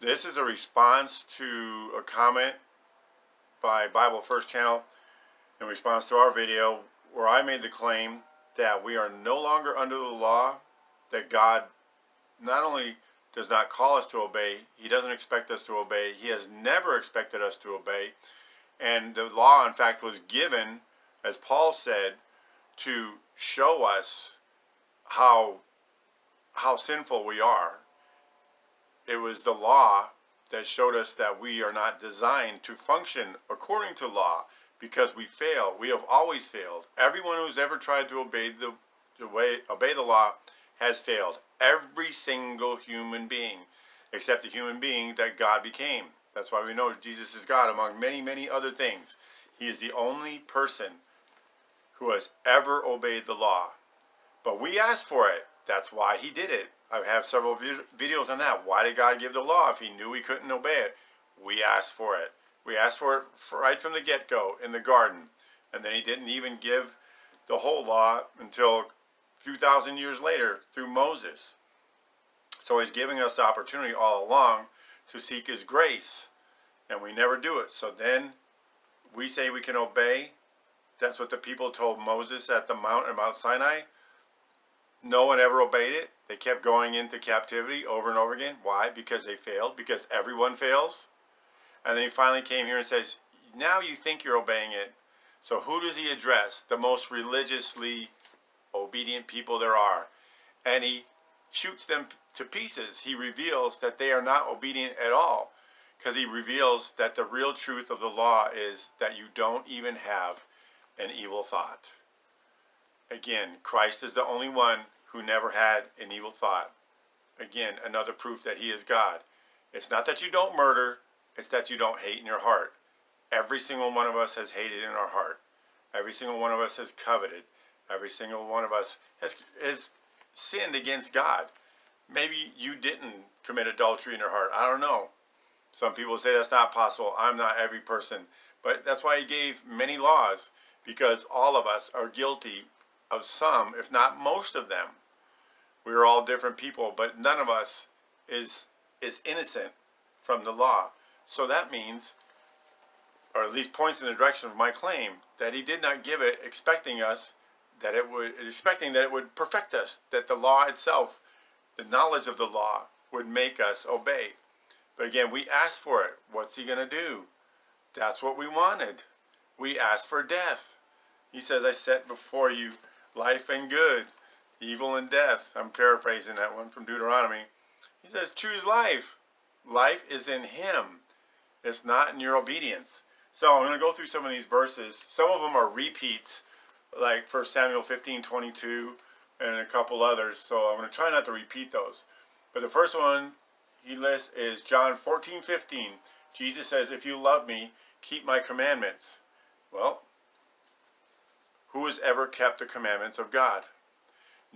This is a response to a comment by Bible First Channel in response to our video where I made the claim that we are no longer under the law, that God not only does not call us to obey, He doesn't expect us to obey, He has never expected us to obey, and the law in fact was given, as Paul said, to show us how sinful we are. It was the law that showed us that we are not designed to function according to law because we fail. We have always failed. Everyone who's ever tried to obey the law has failed. Every single human being, except the human being that God became. That's why we know Jesus is God among many, many other things. He is the only person who has ever obeyed the law. But we asked for it. That's why He did it. I have several videos on that. Why did God give the law if He knew we couldn't obey it? We asked for it. We asked for it right from the get-go in the garden. And then He didn't even give the whole law until a few thousand years later through Moses. So He's giving us the opportunity all along to seek His grace. And we never do it. So then we say we can obey. That's what the people told Moses at the Mount Sinai. No one ever obeyed it. They kept going into captivity over and over again. Why? Because they failed. Because everyone fails. And then He finally came here and says, now you think you're obeying it. So who does He address? The most religiously obedient people there are. And He shoots them to pieces. He reveals that they are not obedient at all. Because He reveals that the real truth of the law is that you don't even have an evil thought. Again, Christ is the only one who never had an evil thought. Again, another proof that He is God. It's not that you don't murder, it's that you don't hate in your heart. Every single one of us has hated in our heart. Every single one of us has coveted. Every single one of us has sinned against God. Maybe you didn't commit adultery in your heart. I don't know. Some people say that's not possible. I'm not every person. But that's why He gave many laws, because all of us are guilty of some, if not most of them. We are all different people, but none of us is innocent from the law. So that means, or at least points in the direction of my claim, that He did not give it expecting that it would perfect us, that the law itself, the knowledge of the law, would make us obey. But again, we asked for it. What's He going to do? That's what we wanted. We asked for death. He says, I set before you life and good, evil and death. I'm paraphrasing that one from Deuteronomy. He says, choose life. Life is in Him. It's not in your obedience. So I'm going to go through some of these verses. Some of them are repeats, like 1 Samuel 15:22 and a couple others. So I'm going to try not to repeat those. But the first one he lists is John 14:15. Jesus says, if you love me, keep my commandments. Well, who has ever kept the commandments of God?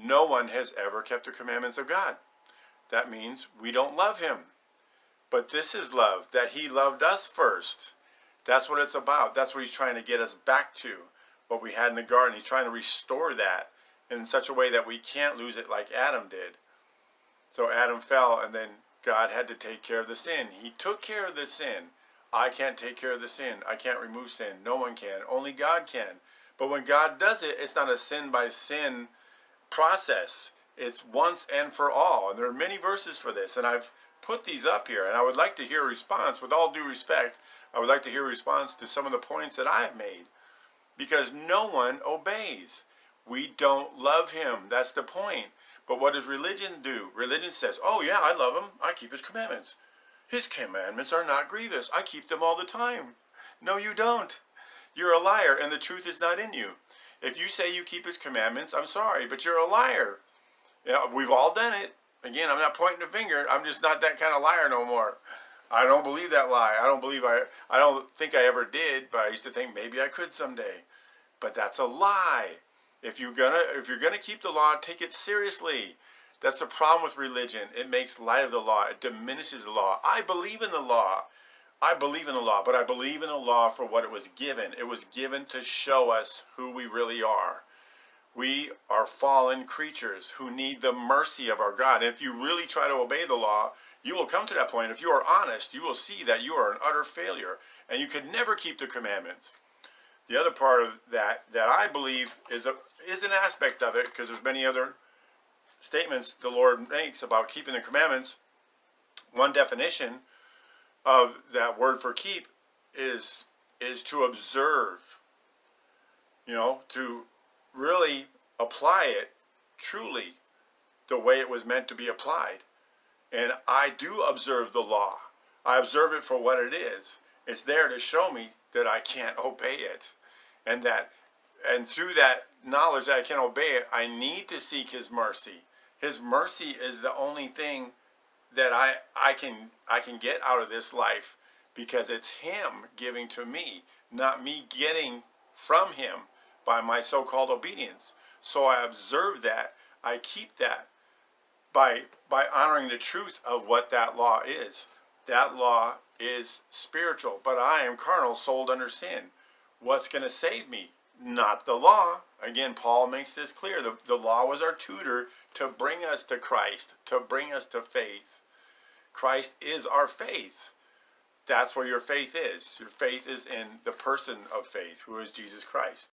No one has ever kept the commandments of God. That means we don't love Him. But this is love, that He loved us first. That's what it's about. That's what He's trying to get us back to, what we had in the garden. He's trying to restore that in such a way that we can't lose it like Adam did. So Adam fell, and then God had to take care of the sin. He took care of the sin. I can't take care of the sin. I can't remove sin. No one can. Only God can. But when God does it, it's not a sin by sin process. It's once and for all. And there are many verses for this. And I've put these up here. And I would like to hear a response. With all due respect, I would like to hear a response to some of the points that I have made. Because no one obeys. We don't love Him. That's the point. But what does religion do? Religion says, oh yeah, I love Him. I keep His commandments. His commandments are not grievous. I keep them all the time. No, you don't. You're a liar, and the truth is not in you. If you say you keep His commandments, I'm sorry, but you're a liar. Yeah, we've all done it. Again, I'm not pointing a finger. I'm just not that kind of liar no more. I don't believe that lie. I don't think I ever did, but I used to think maybe I could someday. But that's a lie. If you're gonna keep the law, take it seriously. That's the problem with religion. It makes light of the law. It diminishes the law. I believe in the law. I believe in the law, but I believe in the law for what it was given. It was given to show us who we really are. We are fallen creatures who need the mercy of our God. And if you really try to obey the law, you will come to that point. If you are honest, you will see that you are an utter failure and you could never keep the commandments. The other part of that I believe is an aspect of it, because there's many other statements the Lord makes about keeping the commandments. One definition of that word for keep is to observe, to really apply it truly the way it was meant to be applied. And I do observe the law. I observe it for what it is. It's there to show me that I can't obey it. And through that knowledge that I can't obey it, I need to seek His mercy. His mercy is the only thing that I can get out of this life, because it's Him giving to me, not me getting from Him by my so-called obedience. So I observe that. I keep that by honoring the truth of what that law is. That law is spiritual, but I am carnal, sold under sin. What's going to save me? Not the law. Again, Paul makes this clear. The law was our tutor to bring us to Christ, to bring us to faith. Christ is our faith. That's where your faith is. Your faith is in the person of faith, who is Jesus Christ.